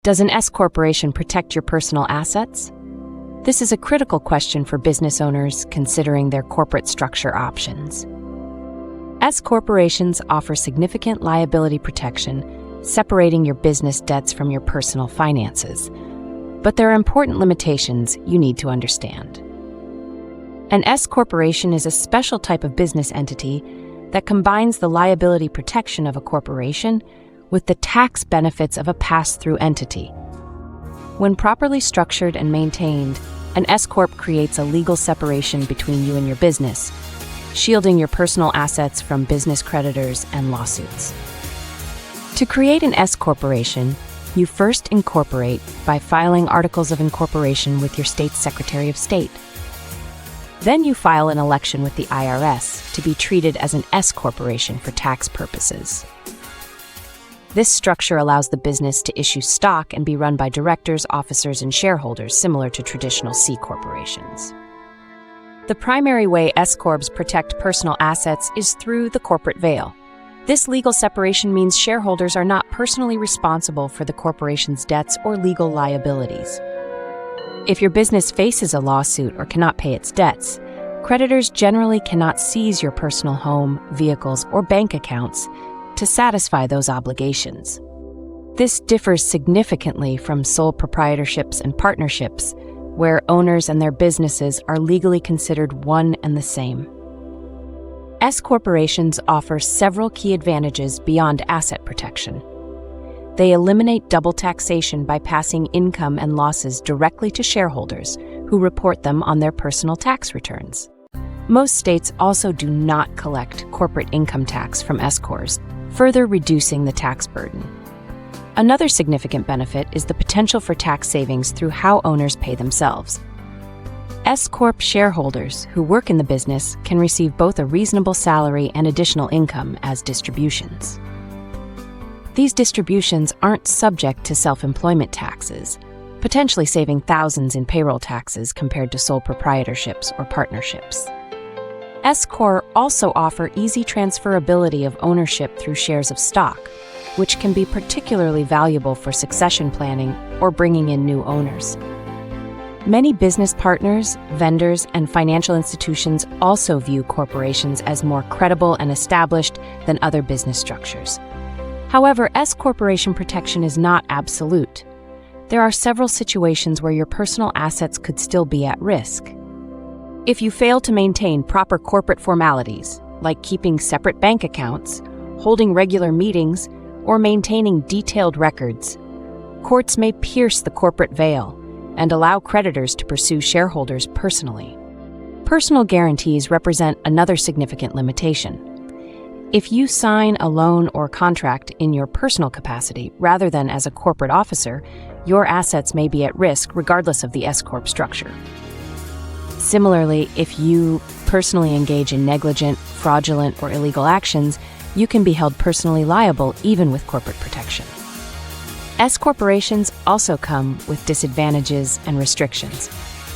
Does an S corporation protect your personal assets? This is a critical question for business owners considering their corporate structure options. S corporations offer significant liability protection, separating your business debts from your personal finances. But there are important limitations you need to understand. An S corporation is a special type of business entity that combines the liability protection of a corporation with the tax benefits of a pass-through entity. When properly structured and maintained, an S Corp creates a legal separation between you and your business, shielding your personal assets from business creditors and lawsuits. To create an S corporation, you first incorporate by filing articles of incorporation with your state's Secretary of State. Then you file an election with the IRS to be treated as an S corporation for tax purposes. This structure allows the business to issue stock and be run by directors, officers, and shareholders similar to traditional C corporations. The primary way S corps protect personal assets is through the corporate veil. This legal separation means shareholders are not personally responsible for the corporation's debts or legal liabilities. If your business faces a lawsuit or cannot pay its debts, creditors generally cannot seize your personal home, vehicles, or bank accounts to satisfy those obligations. This differs significantly from sole proprietorships and partnerships, where owners and their businesses are legally considered one and the same. S corporations offer several key advantages beyond asset protection. They eliminate double taxation by passing income and losses directly to shareholders who report them on their personal tax returns. Most states also do not collect corporate income tax from S corps, further reducing the tax burden. Another significant benefit is the potential for tax savings through how owners pay themselves. S Corp shareholders who work in the business can receive both a reasonable salary and additional income as distributions. These distributions aren't subject to self-employment taxes, potentially saving thousands in payroll taxes compared to sole proprietorships or partnerships. S Corp also offer easy transferability of ownership through shares of stock, which can be particularly valuable for succession planning or bringing in new owners. Many business partners, vendors, and financial institutions also view corporations as more credible and established than other business structures. However, S corporation protection is not absolute. There are several situations where your personal assets could still be at risk. If you fail to maintain proper corporate formalities, like keeping separate bank accounts, holding regular meetings, or maintaining detailed records, courts may pierce the corporate veil and allow creditors to pursue shareholders personally. Personal guarantees represent another significant limitation. If you sign a loan or contract in your personal capacity rather than as a corporate officer, your assets may be at risk regardless of the S Corp structure. Similarly, if you personally engage in negligent, fraudulent, or illegal actions, you can be held personally liable even with corporate protection. S corporations also come with disadvantages and restrictions.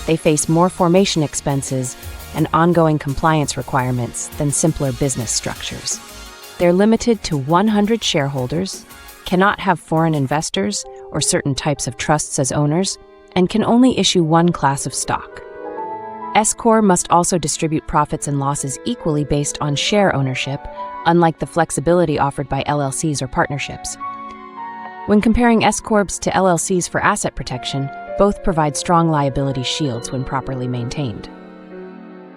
They face more formation expenses and ongoing compliance requirements than simpler business structures. They're limited to 100 shareholders, cannot have foreign investors or certain types of trusts as owners, and can only issue one class of stock. S Corp must also distribute profits and losses equally based on share ownership, unlike the flexibility offered by LLCs or partnerships. When comparing S Corps to LLCs for asset protection, both provide strong liability shields when properly maintained.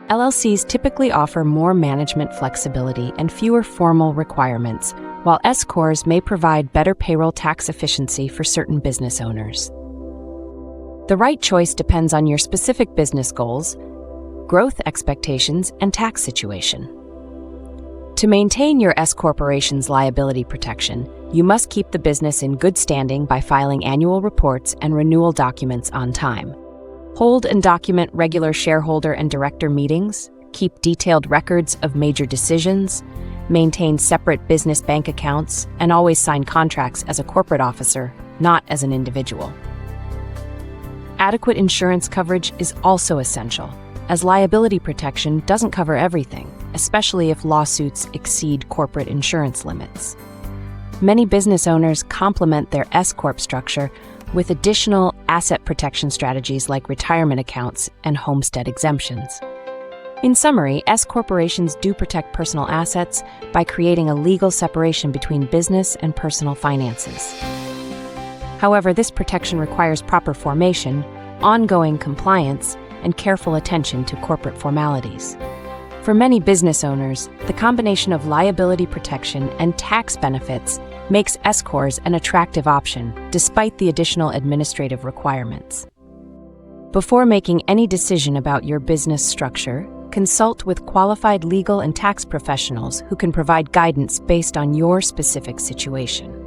LLCs typically offer more management flexibility and fewer formal requirements, while S Corps may provide better payroll tax efficiency for certain business owners. The right choice depends on your specific business goals, growth expectations, and tax situation. To maintain your S corporation's liability protection, you must keep the business in good standing by filing annual reports and renewal documents on time. Hold and document regular shareholder and director meetings, keep detailed records of major decisions, maintain separate business bank accounts, and always sign contracts as a corporate officer, not as an individual. Adequate insurance coverage is also essential, as liability protection doesn't cover everything, especially if lawsuits exceed corporate insurance limits. Many business owners complement their S Corp structure with additional asset protection strategies like retirement accounts and homestead exemptions. In summary, S corporations do protect personal assets by creating a legal separation between business and personal finances. However, this protection requires proper formation, ongoing compliance, and careful attention to corporate formalities. For many business owners, the combination of liability protection and tax benefits makes S Corps an attractive option, despite the additional administrative requirements. Before making any decision about your business structure, consult with qualified legal and tax professionals who can provide guidance based on your specific situation.